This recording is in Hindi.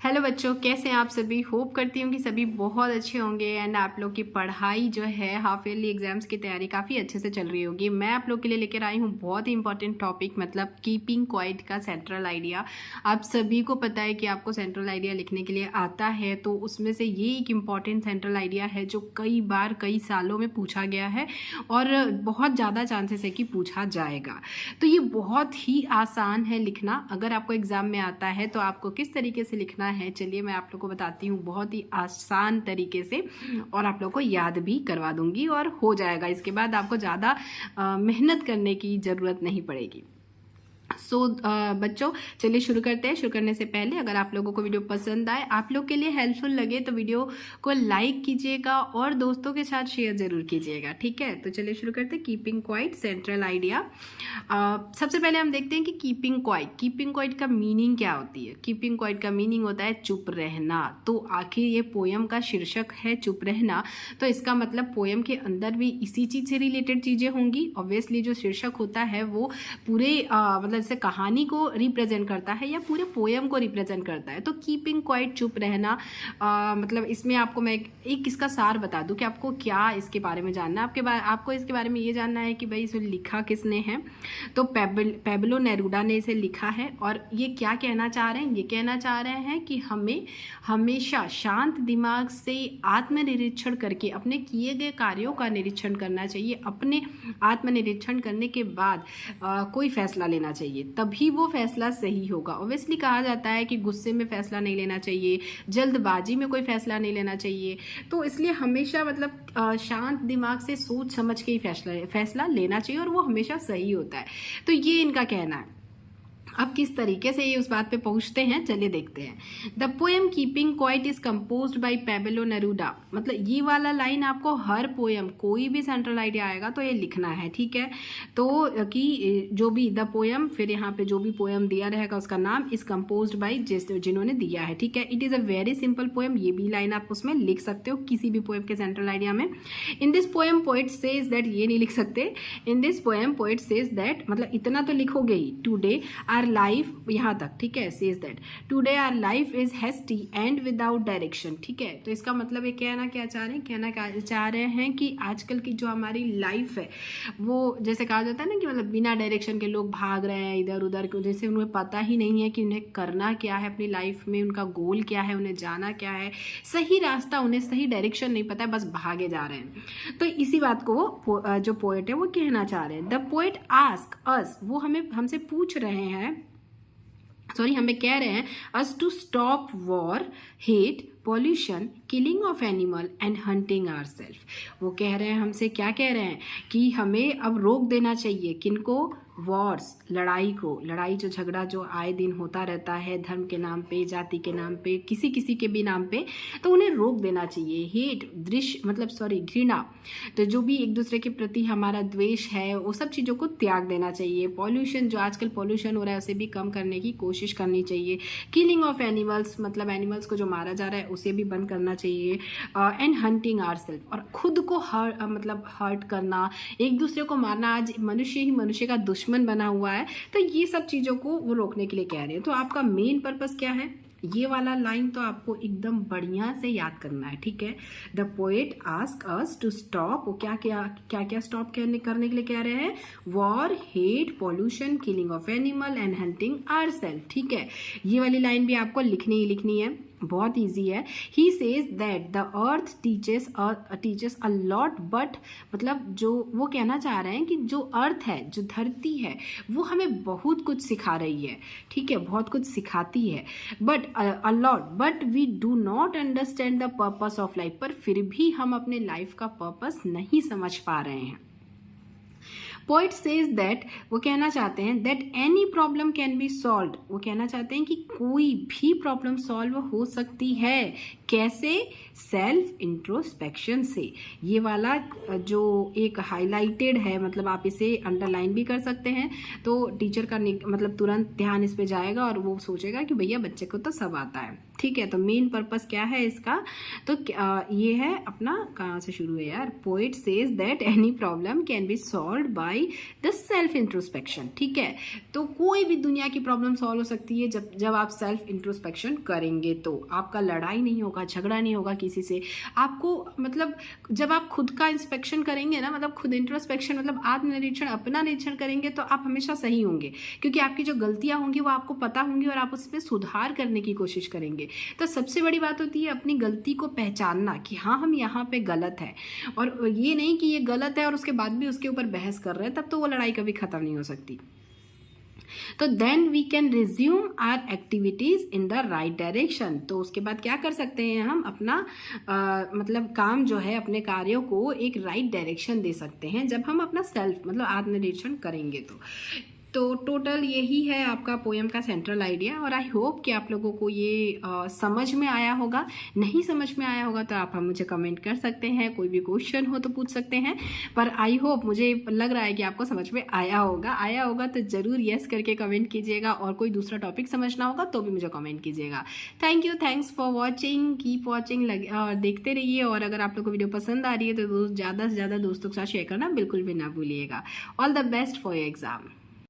हेलो बच्चों, कैसे हैं आप सभी। होप करती हूँ कि सभी बहुत अच्छे होंगे एंड आप लोग की पढ़ाई जो है हाफ ईयरली एग्जाम्स की तैयारी काफ़ी अच्छे से चल रही होगी। मैं आप लोग के लिए लेकर आई हूँ बहुत ही इंपॉर्टेंट टॉपिक, मतलब कीपिंग क्वाइट का सेंट्रल आइडिया। आप सभी को पता है कि आपको सेंट्रल आइडिया लिखने के लिए आता है, तो उसमें से ये एक इम्पॉर्टेंट सेंट्रल आइडिया है जो कई बार कई सालों में पूछा गया है और बहुत ज़्यादा चांसेस है कि पूछा जाएगा। तो ये बहुत ही आसान है लिखना। अगर आपको एग्ज़ाम में आता है तो आपको किस तरीके से लिखना है, चलिए मैं आप लोग को बताती हूँ बहुत ही आसान तरीके से, और आप लोग को याद भी करवा दूंगी और हो जाएगा। इसके बाद आपको ज़्यादा मेहनत करने की ज़रूरत नहीं पड़ेगी। बच्चों, चलिए शुरू करते हैं। शुरू करने से पहले अगर आप लोगों को वीडियो पसंद आए, आप लोग के लिए हेल्पफुल लगे, तो वीडियो को लाइक कीजिएगा और दोस्तों के साथ शेयर जरूर कीजिएगा, ठीक है। तो चलिए शुरू करते हैं। Keeping quiet central idea. सबसे पहले हम देखते हैं कि कीपिंग क्वाइट का मीनिंग क्या होती है। कीपिंग क्वाइट का मीनिंग होता है चुप रहना। तो आखिर ये पोयम का शीर्षक है चुप रहना, तो इसका मतलब पोयम के अंदर भी इसी चीज़ से रिलेटेड चीज़ें होंगी। ऑब्वियसली जो शीर्षक होता है वो पूरे मतलब जैसे कहानी को रिप्रेजेंट करता है या पूरे पोयम को रिप्रेजेंट करता है। तो कीपिंग क्वाइट चुप रहना, मतलब इसमें आपको मैं एक इसका सार बता दूं कि आपको क्या इसके बारे में जानना है। आपको इसके बारे में ये जानना है कि भाई इसे लिखा किसने है। तो पेब्लो नेरूडा ने इसे लिखा है और ये क्या कहना चाह रहे हैं, ये कहना चाह रहे हैं कि हमें हमेशा शांत दिमाग से आत्मनिरीक्षण करके अपने किए गए कार्यों का निरीक्षण करना चाहिए। अपने आत्मनिरीक्षण करने के बाद कोई फैसला लेना चाहिए, तभी वो फैसला सही होगा। ऑब्वियसली कहा जाता है कि गुस्से में फैसला नहीं लेना चाहिए, जल्दबाजी में कोई फैसला नहीं लेना चाहिए। तो इसलिए हमेशा मतलब शांत दिमाग से सोच समझ के ही फैसला लेना चाहिए और वो हमेशा सही होता है। तो ये इनका कहना है। अब किस तरीके से ये उस बात पे पहुंचते हैं, चलिए देखते हैं। The poem keeping quiet is composed by Pablo Neruda. मतलब ये वाला लाइन आपको हर पोएम, कोई भी सेंट्रल आइडिया आएगा तो ये लिखना है, ठीक है। तो कि जो भी द पोएम, फिर यहाँ पे जो भी पोएम दिया रहेगा उसका नाम इज कंपोज्ड बाय जिन्होंने दिया है, ठीक है। It is a very simple poem. ये भी लाइन आप उसमें लिख सकते हो किसी भी पोएम के सेंट्रल आइडिया में। In this poem poet says that, ये नहीं लिख सकते। In this poem poet says that, मतलब इतना तो लिखोगे ही। टुडे आर लाइफ, यहाँ तक, ठीक है। Says that today our life is hasty and without direction, ठीक है। तो इसका मतलब ये क्या चाह रहे हैं कि आजकल की जो हमारी लाइफ है वो जैसे कहा जाता है ना कि मतलब बिना डायरेक्शन के लोग भाग रहे हैं इधर उधर, जैसे उन्हें पता ही नहीं है कि उन्हें करना क्या है अपनी लाइफ में, उनका गोल क्या है, उन्हें जाना क्या है, सही रास्ता, उन्हें सही डायरेक्शन नहीं पता है, बस भागे जा रहे हैं। तो इसी बात को वो जो पोएट है वो कहना चाह रहे हैं। द पोएट आस्क अस, वो हमसे पूछ रहे हैं, हमें कह रहे हैं, us to stop war, hate, pollution, killing of animal and hunting ourselves. वो कह रहे हैं, हमसे क्या कह रहे हैं कि हमें अब रोक देना चाहिए, किनको, वॉर्स, लड़ाई को। लड़ाई जो झगड़ा जो आए दिन होता रहता है धर्म के नाम पे, जाति के नाम पे, किसी किसी के भी नाम पे, तो उन्हें रोक देना चाहिए। हेट, घृणा, तो जो भी एक दूसरे के प्रति हमारा द्वेष है वो सब चीज़ों को त्याग देना चाहिए। पॉल्यूशन, जो आजकल पॉल्यूशन हो रहा है उसे भी कम करने की कोशिश करनी चाहिए। किलिंग ऑफ एनिमल्स, मतलब एनिमल्स को जो मारा जा रहा है उसे भी बंद करना चाहिए। एंड हंटिंग आवरसेल्फ, और खुद को हर्ट करना, एक दूसरे को मारना, आज मनुष्य ही मनुष्य का दुश्मन बना हुआ है। तो ये सब चीज़ों को वो रोकने के लिए कह रहे हैं। तो आपका मेन पर्पस क्या है, ये वाला लाइन तो आपको एकदम बढ़िया से याद करना है, ठीक है। The poet ask us to stop, वो क्या स्टॉप करने के लिए कह रहे हैं, war, hate, pollution, killing of animal and hunting ourselves, ठीक है। ये वाली लाइन भी आपको लिखनी है, बहुत इजी है। He says that the earth teaches a lot, but मतलब जो वो कहना चाह रहे हैं कि जो अर्थ है, जो धरती है, वो हमें बहुत कुछ सिखा रही है, ठीक है, बहुत कुछ सिखाती है, but a lot, but we do not understand the purpose of life. पर फिर भी हम अपने लाइफ का पर्पस नहीं समझ पा रहे हैं। पोइट सेज दैट, वो कहना चाहते हैं that any problem can be solve, वो कहना चाहते हैं कि कोई भी प्रॉब्लम सॉल्व हो सकती है। कैसे, सेल्फ इंट्रोस्पेक्शन से। ये वाला जो एक हाईलाइटेड है, मतलब आप इसे अंडरलाइन भी कर सकते हैं, तो टीचर का मतलब तुरंत ध्यान इस पे जाएगा और वो सोचेगा कि भैया बच्चे को तो सब आता है, ठीक है। तो मेन पर्पस क्या है इसका, तो ये है अपना, कहाँ से शुरू है यार, poet says that any problem can be solve by by the self introspection. ठीक है, तो कोई भी दुनिया की प्रॉब्लम सॉल्व हो सकती है जब आप सेल्फ इंट्रोस्पेक्शन करेंगे। तो आपका लड़ाई नहीं होगा, झगड़ा नहीं होगा किसी से। आपको मतलब जब आप खुद का इंस्पेक्शन करेंगे ना, मतलब खुद इंट्रोस्पेक्शन मतलब आत्मनिरीक्षण, अपना निरीक्षण करेंगे, तो आप हमेशा सही होंगे, क्योंकि आपकी जो गलतियां होंगी वो आपको पता होंगी और आप उसमें सुधार करने की कोशिश करेंगे। तो सबसे बड़ी बात होती है अपनी गलती को पहचानना कि हाँ हम यहाँ पे गलत है, और ये नहीं कि ये गलत है और उसके बाद भी उसके ऊपर बहस कर रहे हैं, तब तो वो लड़ाई कभी खत्म नहीं हो सकती। तो then we can resume our activities in the right direction. तो उसके बाद क्या कर सकते हैं हम अपना मतलब काम जो है, अपने कार्यों को एक राइट डायरेक्शन दे सकते हैं जब हम अपना सेल्फ मतलब आत्मनिरीक्षण करेंगे। तो टोटल यही है आपका पोएम का सेंट्रल आइडिया, और आई होप कि आप लोगों को ये समझ में आया होगा। नहीं समझ में आया होगा तो आप मुझे कमेंट कर सकते हैं, कोई भी क्वेश्चन हो तो पूछ सकते हैं, पर आई होप, मुझे लग रहा है कि आपको समझ में आया होगा तो ज़रूर यस करके कमेंट कीजिएगा, और कोई दूसरा टॉपिक समझना होगा तो भी मुझे कमेंट कीजिएगा। Thank you, thanks for watching, keep watching, और देखते रहिए। और अगर आप लोग को वीडियो पसंद आ रही है तो ज़्यादा से ज़्यादा दोस्तों के साथ शेयर करना बिल्कुल भी ना भूलिएगा। All the best for your exam.